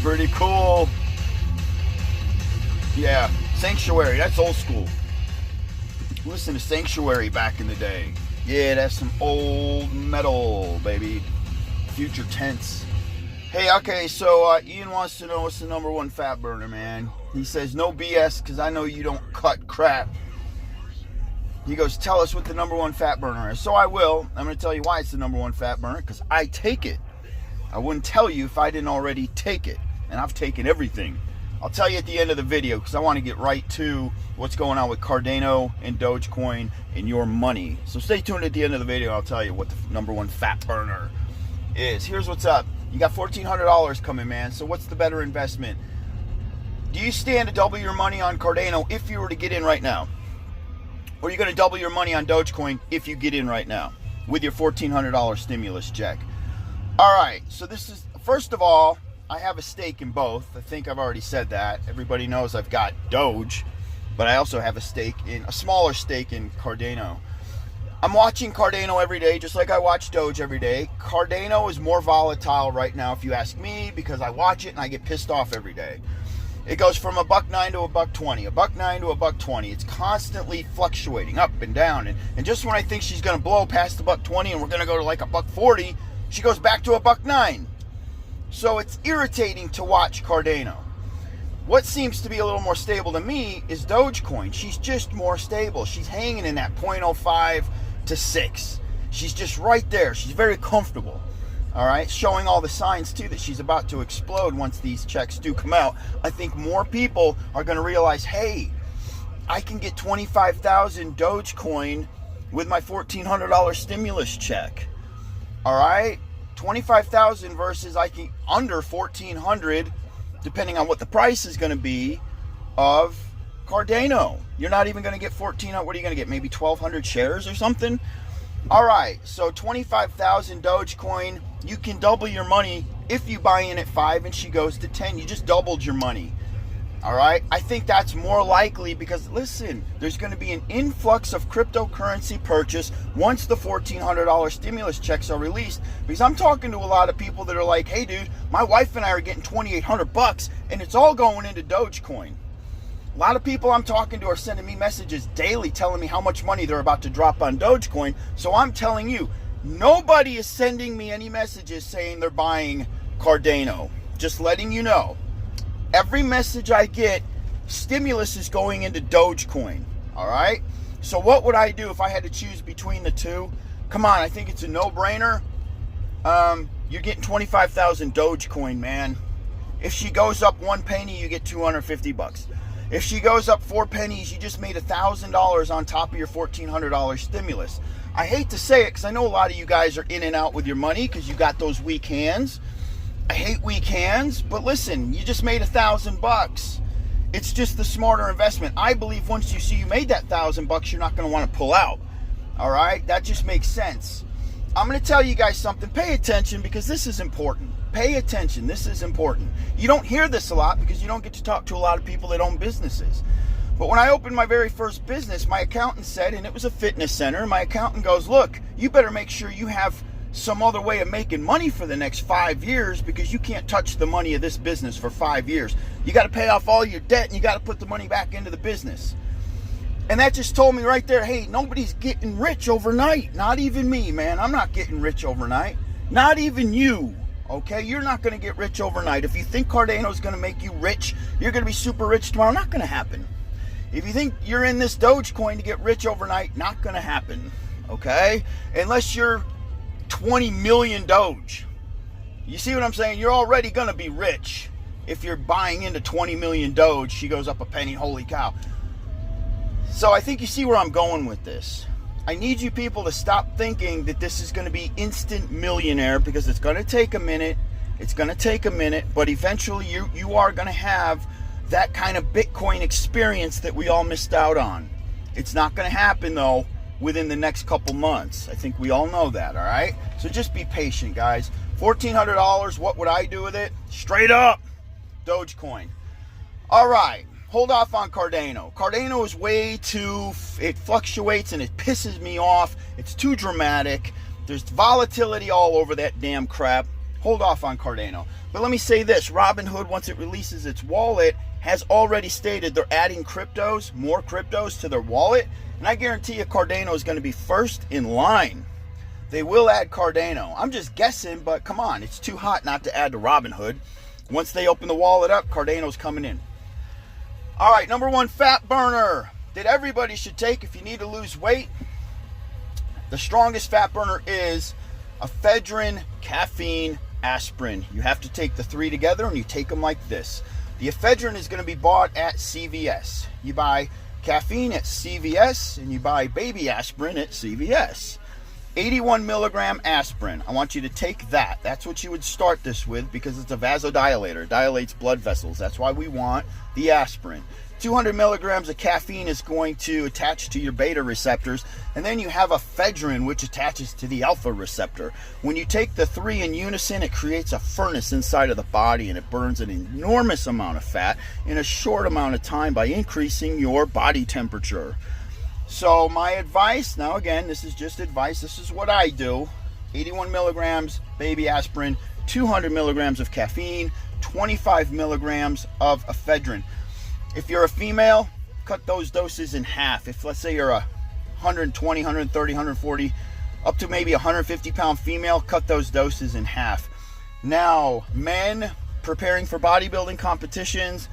Pretty cool. Yeah, Sanctuary, that's old school. Listen to Sanctuary back in the day. Yeah, that's some old metal, baby. Future tense. Hey, okay, so Ian wants to know what's the number one fat burner, man. He says, no BS, because I know you don't cut crap. He goes, tell us what the number one fat burner is. So I will. I'm going to tell you why it's the number one fat burner, because I take it. I wouldn't tell you if I didn't already take it. And I've taken everything. I'll tell you at the end of the video, because I want to get right to what's going on with Cardano and Dogecoin and your money. So stay tuned at the end of the video. I'll tell you what the number one fat burner is. Here's what's up. You got $1,400 coming, man. So what's the better investment? Do you stand to double your money on Cardano if you were to get in right now? Or are you going to double your money on Dogecoin if you get in right now with your $1,400 stimulus check? All right, so this is, first of all, I have a stake in both. I think I've already said that. Everybody knows I've got Doge, but I also have a smaller stake in Cardano. I'm watching Cardano every day, just like I watch Doge every day. Cardano is more volatile right now, if you ask me, because I watch it and I get pissed off every day. It goes from $1.09 to $1.20, $1.09 to $1.20. It's constantly fluctuating up and down. And just when I think she's going to blow past the $1.20 and we're going to go to like $1.40, she goes back to $1.09. So it's irritating to watch Cardano. What seems to be a little more stable to me is Dogecoin. She's just more stable. She's hanging in that 0.05 to 6. She's just right there. She's very comfortable. All right, showing all the signs too that she's about to explode once these checks do come out. I think more people are going to realize, hey, I can get 25,000 Dogecoin with my $1,400 stimulus check. All right, 25,000 versus I can under 1,400, depending on what the price is going to be of Cardano. You're not even going to get 1,400. What are you going to get? Maybe 1,200 shares or something. All right, so 25,000 Dogecoin. You can double your money if you buy in at 5 and she goes to 10. You just doubled your money. All right, I think that's more likely because, listen, there's going to be an influx of cryptocurrency purchase once the $1,400 stimulus checks are released. Because I'm talking to a lot of people that are like, hey, dude, my wife and I are getting $2,800 and it's all going into Dogecoin. A lot of people I'm talking to are sending me messages daily telling me how much money they're about to drop on Dogecoin. So I'm telling you, nobody is sending me any messages saying they're buying Cardano. Just letting you know. Every message I get, stimulus is going into Dogecoin. All right? So what would I do if I had to choose between the two? Come on, I think it's a no-brainer. You're getting 25,000 Dogecoin, man. If she goes up 1 penny, you get $250. If she goes up 4 pennies, you just made $1,000 on top of your $1,400 stimulus. I hate to say it because I know a lot of you guys are in and out with your money because you got those weak hands. I hate weak hands, but listen, you just made $1,000. It's just the smarter investment. I believe once you see you made that $1,000, you're not going to want to pull out. All right, that just makes sense. I'm going to tell you guys something. Pay attention because this is important. Pay attention. This is important. You don't hear this a lot because you don't get to talk to a lot of people that own businesses. But when I opened my very first business, my accountant said, and it was a fitness center, my accountant goes, look, you better make sure you have some other way of making money for the next 5 years because you can't touch the money of this business for 5 years. You got to pay off all your debt and you got to put the money back into the business. And that just told me right there, hey, nobody's getting rich overnight. Not even me, man. I'm not getting rich overnight. Not even you. Okay, you're not going to get rich overnight. If you think Cardano is going to make you rich, you're going to be super rich tomorrow. Not going to happen. If you think you're in this Dogecoin to get rich overnight, not going to happen. Okay, unless you're 20 million Doge. You see what I'm saying? You're already going to be rich if you're buying into 20 million Doge. She goes up a penny. Holy cow. So I think you see where I'm going with this. I need you people to stop thinking that this is going to be instant millionaire because it's going to take a minute. It's going to take a minute, but eventually you are going to have that kind of Bitcoin experience that we all missed out on. It's not going to happen though within the next couple months. I think we all know that, all right? So just be patient, guys. $1,400, what would I do with it? Straight up, Dogecoin. All right. Hold off on Cardano. Cardano is way too, it fluctuates and it pisses me off. It's too dramatic. There's volatility all over that damn crap. Hold off on Cardano. But let me say this, Robinhood, once it releases its wallet, has already stated they're adding cryptos, more cryptos to their wallet, and I guarantee you Cardano is going to be first in line. They will add Cardano. I'm just guessing, but come on, it's too hot not to add to Robinhood. Once they open the wallet up, Cardano's coming in. All right, number one fat burner that everybody should take if you need to lose weight. The strongest fat burner is ephedrine, caffeine, aspirin. You have to take the three together and you take them like this. The ephedrine is going to be bought at CVS. You buy caffeine at CVS and you buy baby aspirin at CVS. 81 milligram aspirin. I want you to take that. That's what you would start this with because it's a vasodilator. It dilates blood vessels. That's why we want the aspirin. 200 milligrams of caffeine is going to attach to your beta receptors, and then you have ephedrine, which attaches to the alpha receptor. When you take the three in unison, it creates a furnace inside of the body, and it burns an enormous amount of fat in a short amount of time by increasing your body temperature. So my advice, now again, this is just advice, this is what I do. 81 milligrams baby aspirin, 200 milligrams of caffeine, 25 milligrams of ephedrine. If you're a female, cut those doses in half. If let's say you're a 120, 130, 140, up to maybe 150-pound female, cut those doses in half. Now, men preparing for bodybuilding competitions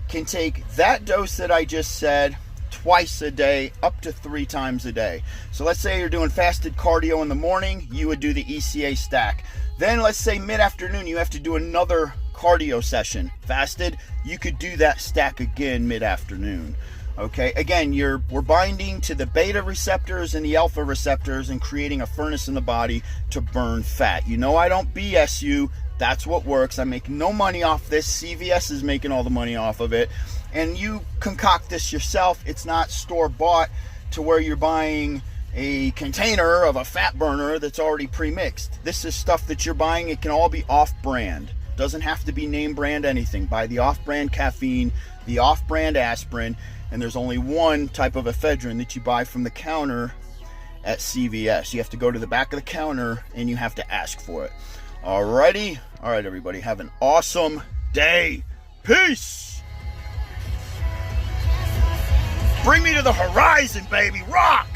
can take that dose that I just said twice a day, up to 3 times a day. So let's say you're doing fasted cardio in the morning, you would do the ECA stack. Then let's say mid-afternoon you have to do another cardio session, fasted, you could do that stack again mid-afternoon. Okay, again, we're binding to the beta receptors and the alpha receptors and creating a furnace in the body to burn fat. You know I don't BS you. That's what works. I make no money off this. CVS is making all the money off of it. And you concoct this yourself. It's not store-bought to where you're buying a container of a fat burner that's already pre-mixed. This is stuff that you're buying. It can all be off-brand. Doesn't have to be name brand anything. Buy the off-brand caffeine, the off-brand aspirin, and there's only one type of ephedrine that you buy from the counter at CVS. You have to go to the back of the counter and you have to ask for it. Alrighty? Alright, everybody. Have an awesome day. Peace! Bring me to the horizon, baby. Rock!